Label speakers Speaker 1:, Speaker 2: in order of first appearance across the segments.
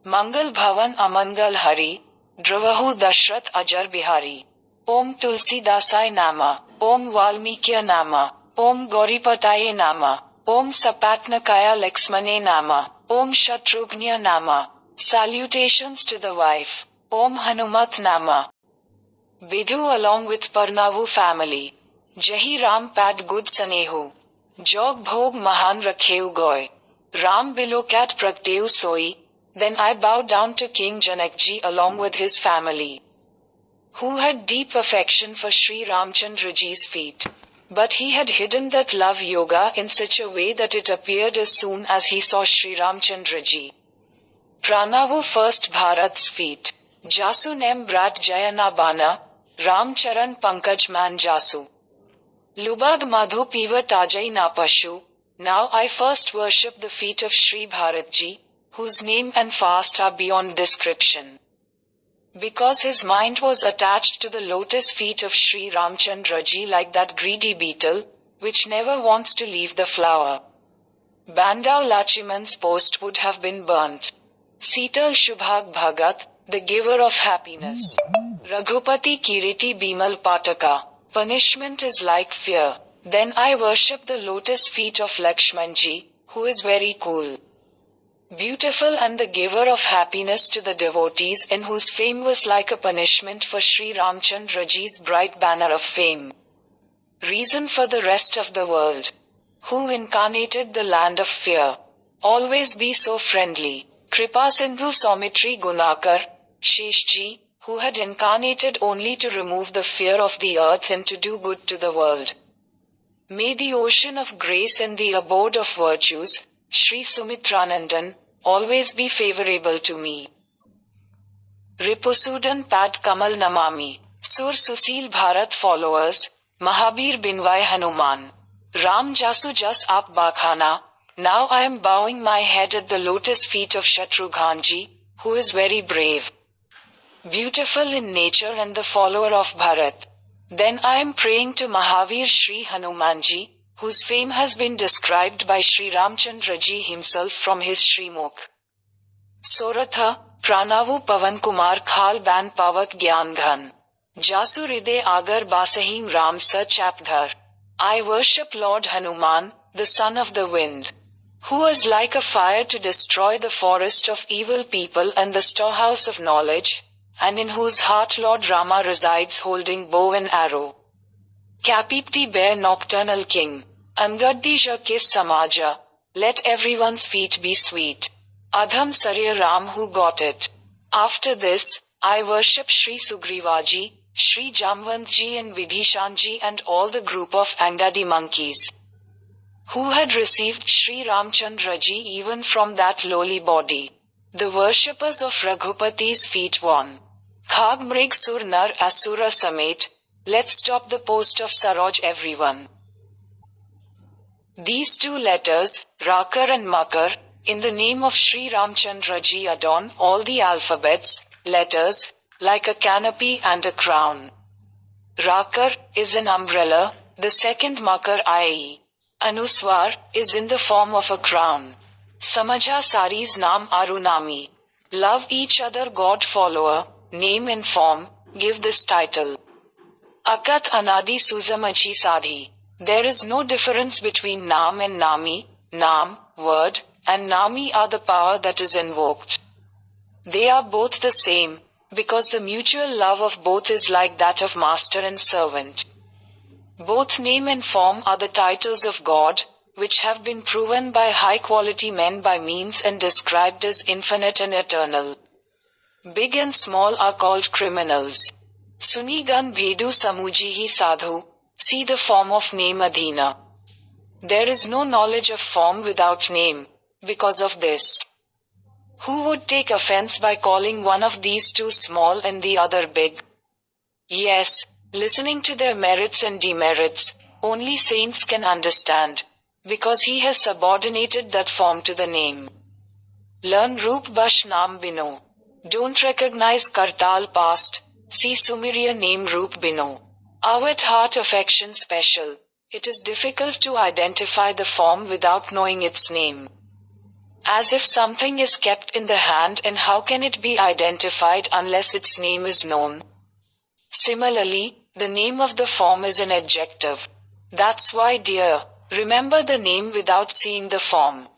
Speaker 1: Mangal Bhavan Amangal Hari, Dravahu Dashrath Ajar Bihari. Om Tulsi Dasai Nama, Om Valmikya Nama, Om Gauripataye Nama, Om Sapatnakaya Laxmane Nama, Om Shatrugnya Nama. Salutations to the wife. Om Hanumat Nama. Bidhu along with Parnavu family. Jahi Ram Pad Good Sanehu. Jog Bhog Mahan Rakheu Goy. Ram Bilokat Prakteu Soi. Then I bow down to King Janakiji along with his family, who had deep affection for Shri Ramchandraji's feet. But he had hidden that love yoga in such a way that it appeared as soon as he saw Shri Ramchandraji. Pranavu first Bharat's feet. Jasu nem brat jayana bana, Ram charan pankaj man jasu. Lubad madhu piva tajai na pashu. Now I first worship the feet of Shri Bharatji, whose name and fast are beyond description. Because his mind was attached to the lotus feet of Shri Ramchandraji like that greedy beetle, which never wants to leave the flower. Banda Lachiman's post would have been burnt. Sital Shubhag Bhagat, the giver of happiness. Raghupati Kiriti Bimal Pataka. Punishment is like fear. Then I worship the lotus feet of Laxmanji, who is very cool, beautiful and the giver of happiness to the devotees, in whose fame was like a punishment for Shri Ramchandraji's bright banner of fame. Reason for the rest of the world. Who incarnated the land of fear. Always be so friendly. Kripa Sindhu Saumitri Gunakar, Sheshji, who had incarnated only to remove the fear of the earth and to do good to the world. May the ocean of grace and the abode of virtues, Shri Sumitranandan, always be favorable to me. Ripusudan Pad Kamal Namami. Sur Susil Bharat followers, Mahabir Binvai Hanuman. Ram Jasu Jas Ap Bakhana. Now I am bowing my head at the lotus feet of Shatrughanji, who is very brave, beautiful in nature and the follower of Bharat. Then I am praying to Mahavir Shri Hanumanji, whose fame has been described by Shri Ramchandraji himself from his Srimukh. Soratha, Pranavu Pavan Kumar Khal Ban Pavak Gyan Ghan. Jasu Ride Agar Basahim Ram Sa Chapdhar. I worship Lord Hanuman, the son of the wind, who was like a fire to destroy the forest of evil people and the storehouse of knowledge, and in whose heart Lord Rama resides holding bow and arrow. Kapipti bear nocturnal king. Angaddija kiss samaja. Let everyone's feet be sweet. Adham Sarya Ram who got it. After this, I worship Shri Sugrivaji, Shri Jamwantji and Vibhishanji and all the group of Angadi monkeys, who had received Shri Ramchandraji even from that lowly body. The worshippers of Raghupati's feet won. Khag Mrig Sur Nar Asura Samet. Let's stop the post of Saroj everyone. These two letters, Rakar and Makar, in the name of Shri Ramchandraji adorn all the alphabets, letters, like a canopy and a crown. Rakar is an umbrella, the second Makar i.e. Anuswar, is in the form of a crown. Samaja Sari's Naam Arunami. Love each other God follower, name and form, give this title. Akat Anadi Suzamaji Sadhi. There is no difference between Naam and Nami. Naam, word, and Nami are the power that is invoked. They are both the same, because the mutual love of both is like that of master and servant. Both name and form are the titles of God, which have been proven by high-quality men by means and described as infinite and eternal. Big and small are called criminals. Sunigan Bhedu Samujihi Sadhu, see the form of name Adhina. There is no knowledge of form without name, because of this. Who would take offense by calling one of these two small and the other big? Yes, listening to their merits and demerits, only saints can understand, because he has subordinated that form to the name. Learn Roop Bash Naam Bino. Don't recognize Kartal past, see Sumeriya name Roop Bino. Avat heart affection special. It is difficult to identify the form without knowing its name. As if something is kept in the hand, and how can it be identified unless its name is known? Similarly, the name of the form is an adjective. That's why, dear, remember the name without seeing the form.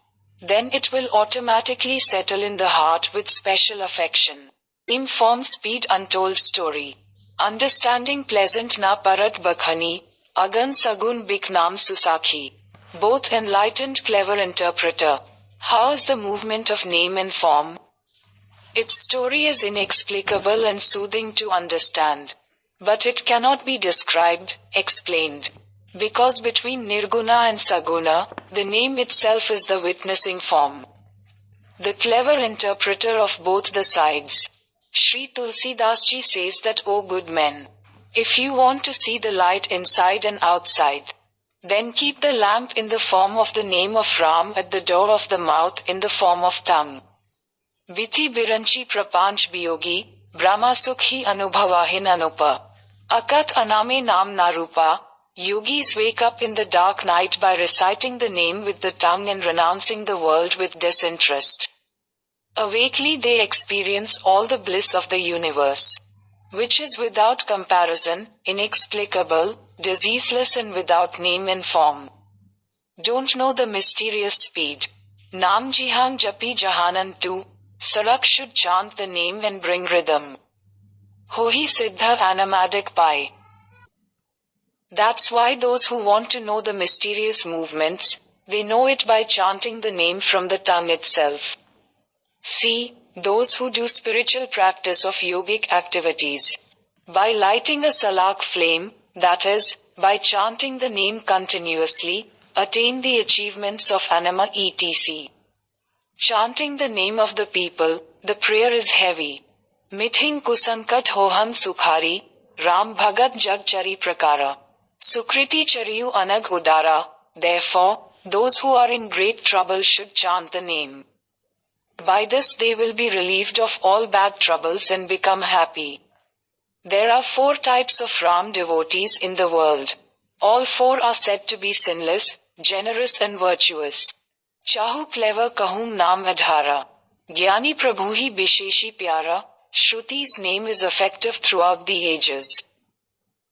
Speaker 1: Then it will automatically settle in the heart with special affection. Name form speed untold story. Understanding pleasant na parat bakhani, agan sagun bik naam susakhi. Both enlightened clever interpreter. How is the movement of name and form? Its story is inexplicable and soothing to understand. But it cannot be described, explained. Because between Nirguna and Saguna, the name itself is the witnessing form. The clever interpreter of both the sides. Shri Tulsidas says that, O good men, if you want to see the light inside and outside, then keep the lamp in the form of the name of Ram at the door of the mouth in the form of tongue. Bithi biranchi prapanch biyogi, Brahma sukhi anubhavahin anupa. Akat aname nam narupa. Yogis wake up in the dark night by reciting the name with the tongue and renouncing the world with disinterest. Awakely they experience all the bliss of the universe, which is without comparison, inexplicable, diseaseless and without name and form. Don't know the mysterious speed. Naam Jihan Japi Jahanan too. Sarak should chant the name and bring rhythm. Hohi Siddha Animadic Pai. That's why those who want to know the mysterious movements, they know it by chanting the name from the tongue itself. See, those who do spiritual practice of yogic activities, by lighting a salak flame, that is, by chanting the name continuously, attain the achievements of anima etc. Chanting the name of the people, the prayer is heavy. Mithing kusankat hoham sukhari, Ram bhagat jag chari prakara. Sukriti chariyu anag udara. Therefore, those who are in great trouble should chant the name. By this they will be relieved of all bad troubles and become happy. There are 4 types of Ram devotees in the world. All 4 are said to be sinless, generous and virtuous. Chahu clever kahum naam adhara. Gyani prabhuhi bisheshi pyara. Shruti's name is effective throughout the ages.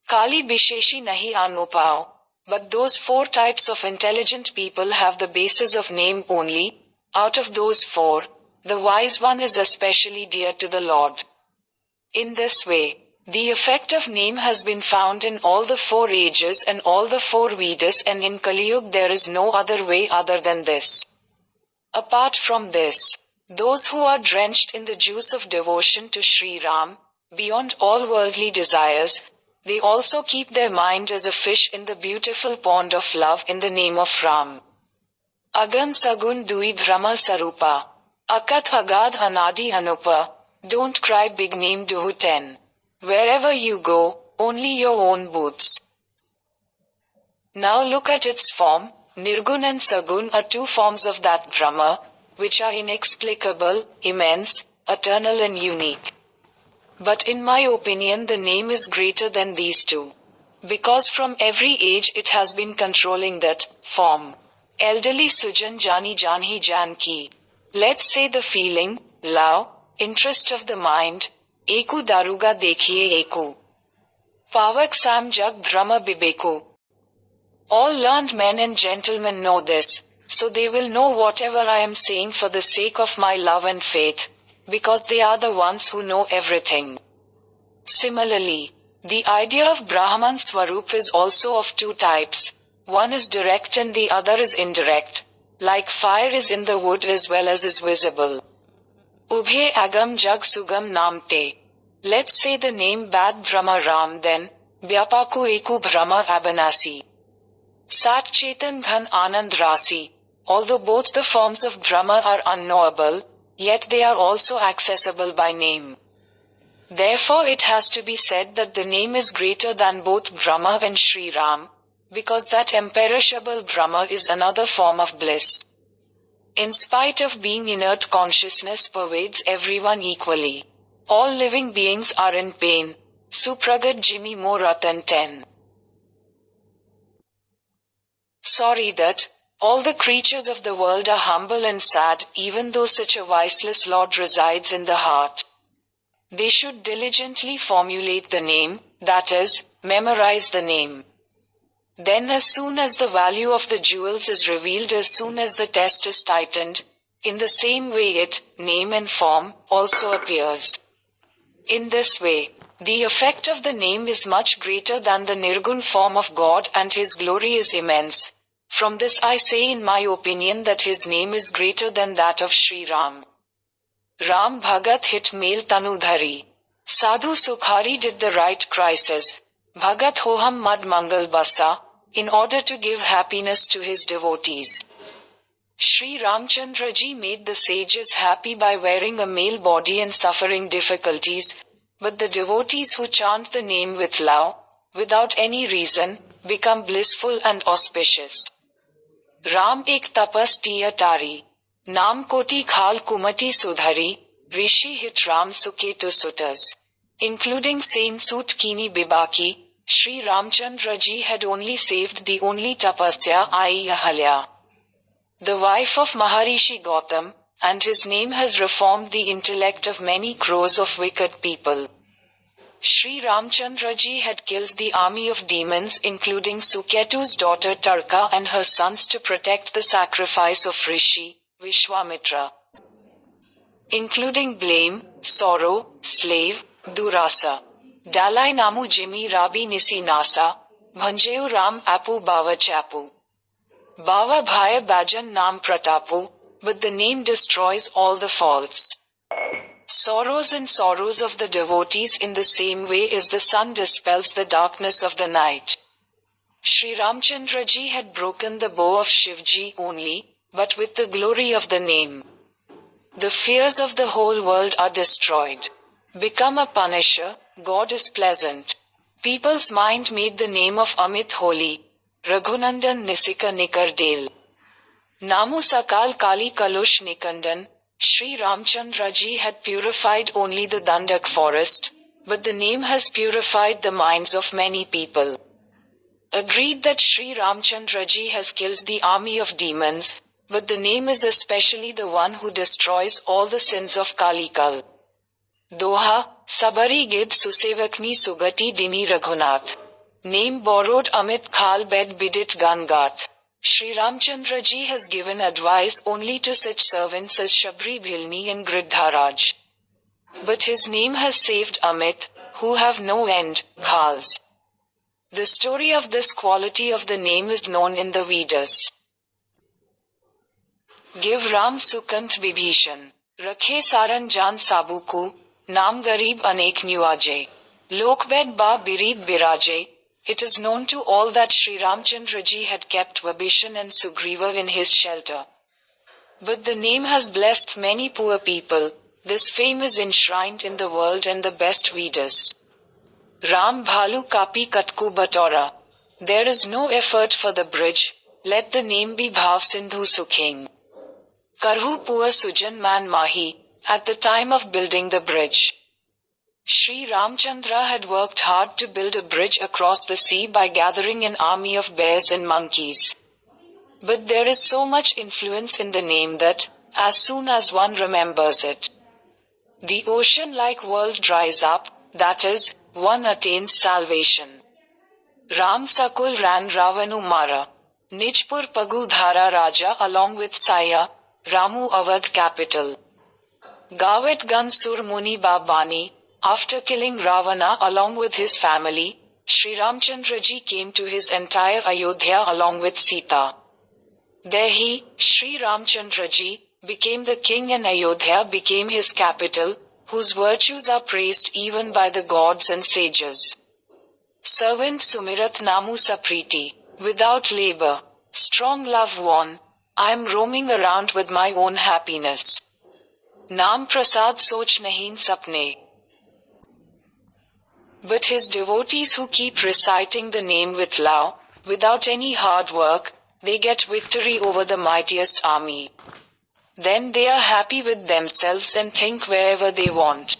Speaker 1: Kali bisheshi nahi anupao. But those 4 types of intelligent people have the basis of name only. Out of those 4, the wise one is especially dear to the Lord. In this way, the effect of name has been found in all the 4 ages and all the 4 Vedas, and in Kali Yuga there is no other way other than this. Apart from this, those who are drenched in the juice of devotion to Sri Ram, beyond all worldly desires, they also keep their mind as a fish in the beautiful pond of love in the name of Ram. Agan sagun dui brahma sarupa. Akat agad anadi anupa. Don't cry big name duhu 10. Wherever you go, only your own boots. Now look at its form. Nirgun and Sagun are 2 forms of that Brahma, which are inexplicable, immense, eternal and unique. But in my opinion the name is greater than these 2. Because from every age it has been controlling that form. Elderly Sujan Jani Janhi Janki. Let's say the feeling, love, interest of the mind. Eku daruga dekhiye eku. Pavak sam jag brahma bibeku. All learned men and gentlemen know this, so they will know whatever I am saying for the sake of my love and faith, because they are the ones who know everything. Similarly, the idea of Brahman Swarup is also of 2 types. One is direct and the other is indirect. Like fire is in the wood as well as is visible. Ubhe agam jag sugam namte. Let's say the name Bad Brahma Ram then, Vyapaku eku Brahma Abanasi. Sat Chetan Ghan Anand Rasi. Although both the forms of Brahma are unknowable, yet they are also accessible by name. Therefore it has to be said that the name is greater than both Brahma and Sri Ram, because that imperishable Brahma is another form of bliss. In spite of being inert, consciousness pervades everyone equally. All living beings are in pain. Supragat Jimmy Mo Ratan 10. Sorry that, All the creatures of the world are humble and sad, even though such a viceless Lord resides in the heart. They should diligently formulate the name, that is, memorize the name. Then as soon as the value of the jewels is revealed, as soon as the test is tightened, in the same way it, name and form, also appears. In this way, the effect of the name is much greater than the nirgun form of God, and his glory is immense. From this I say in my opinion that his name is greater than that of Shri Ram. Ram Bhagat hit mail tanudhari. Sadhu Sukhari did the right crisis. Bhagat hoham mad mangal basa, in order to give happiness to his devotees. Shri Ramchandraji made the sages happy by wearing a male body and suffering difficulties, but the devotees who chant the name with love, without any reason, become blissful and auspicious. Ram ek tapas tiya tari. Nam koti khal kumati sudhari, rishi hit Ram suketu sutas. Including Saint Sut Kini Bibaki, Shri Ramchandraji had only saved the only tapasya, i.e. Ahalya, the wife of Maharishi Gautam, and his name has reformed the intellect of many crores of wicked people. Shri Ramchandraji had killed the army of demons, including Suketu's daughter Tarka and her sons, to protect the sacrifice of Rishi, Vishwamitra. Including blame, sorrow, slave, durasa. Dalai namu jimi rabi nisi nasa, bhanjeu ram apu bava chapu. Bava bhaya bajan nam pratapu, but the name destroys all the faults. Sorrows and sorrows of the devotees in the same way as the sun dispels the darkness of the night. Shri Ramchandraji had broken the bow of Shivji only, but with the glory of the name. The fears of the whole world are destroyed. Become a punisher, God is pleasant. People's mind made the name of Amit holy. Raghunandan Nisika Nikardel. Namu Sakal Kali Kalush Nikandan. Shri Ramchandraji had purified only the Dandak forest, but the name has purified the minds of many people. Agreed that Shri Ramchandraji has killed the army of demons, but the name is especially the one who destroys all the sins of Kalikal. Doha, Sabari Gid Susevakni Sugati Dini Raghunath. Name borrowed Amit Khal Bed Bidit Gangat. Shri Ramchandraji has given advice only to such servants as Shabri Bhilni and Gridharaj. But his name has saved Amit, who have no end, Khals. The story of this quality of the name is known in the Vedas. Give Ram Sukant Vibhishan. Rakhe Saran Jan Sabuku, Nam Garib Anek Nuaje. Lokbed Ba Birid Biraje. It is known to all that Shri Ramchandraji had kept Vibhishan and Sugriva in his shelter. But the name has blessed many poor people. This fame is enshrined in the world and the best Vedas. Ram Bhalu Kapi Katku Batora. There is no effort for the bridge, let the name be Bhav Sindhu Sukhing. Karhu Pua Sujan Man Mahi, at the time of building the bridge. Shri Ramchandra had worked hard to build a bridge across the sea by gathering an army of bears and monkeys. But there is so much influence in the name that, as soon as one remembers it, the ocean-like world dries up, that is, one attains salvation. Ram Sakul ran Ravanu Mara. Nijpur Pagu Dhara Raja along with Saya, Ramu Awadh capital. Gavet Gan Sur Muni Babani. After killing Ravana along with his family, Shri Ramchandraji came to his entire Ayodhya along with Sita. There he, Shri Ramchandraji, became the king and Ayodhya became his capital, whose virtues are praised even by the gods and sages. Servant Sumirat Namu Sapriti, without labor, strong love won, I am roaming around with my own happiness. Naam Prasad Soch Nahin Sapne. But his devotees who keep reciting the name with love, without any hard work, they get victory over the mightiest army. Then they are happy with themselves and think wherever they want.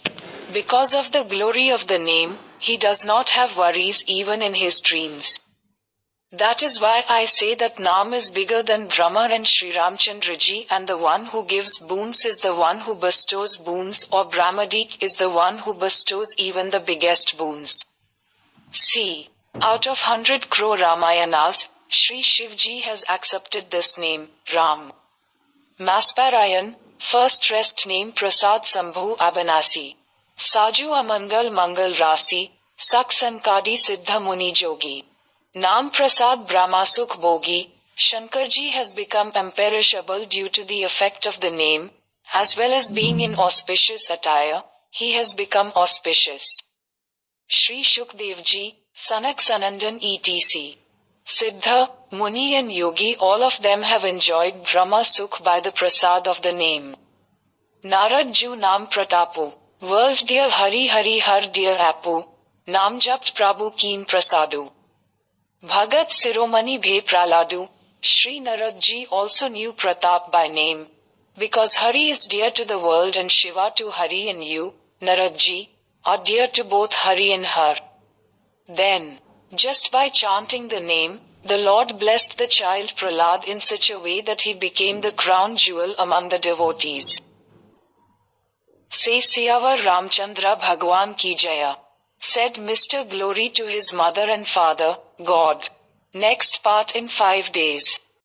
Speaker 1: Because of the glory of the name, he does not have worries even in his dreams. That is why I say that Naam is bigger than Brahma and Sriramchandraji, and the one who gives boons is the one who bestows boons, or Brahmadik is the one who bestows even the biggest boons. See, out of 100 crore Ramayanas, Shri Shivji has accepted this name, Ram. Masparayan, first rest name Prasad Sambhu Abanasi. Saju Amangal Mangal Rasi, Sak Sankadi Siddha Muni Jogi. Naam Prasad Brahmasukh Bogi. Shankarji has become imperishable due to the effect of the name, as well as being in auspicious attire, he has become auspicious. Shri Shukdevji, Sanak Sanandan etc. Siddha, Muni and Yogi, all of them have enjoyed Brahma Sukh by the prasad of the name. Narad Ju Naam Pratapu, world dear Hari Hari Har dear Apu, Naam Japt Prabhu Keen Prasadu. Bhagat Siromani Bhe Praladu, Shri Naradji also knew Pratap by name, because Hari is dear to the world and Shiva to Hari and you, Naradji, are dear to both Hari and Har. Then, just by chanting the name, the Lord blessed the child Prahlad in such a way that he became the crown jewel among the devotees. Say Siyavar Ramchandra Bhagwan Ki Jaya, said Mr. Glory to his mother and father, God. Next part in 5 days.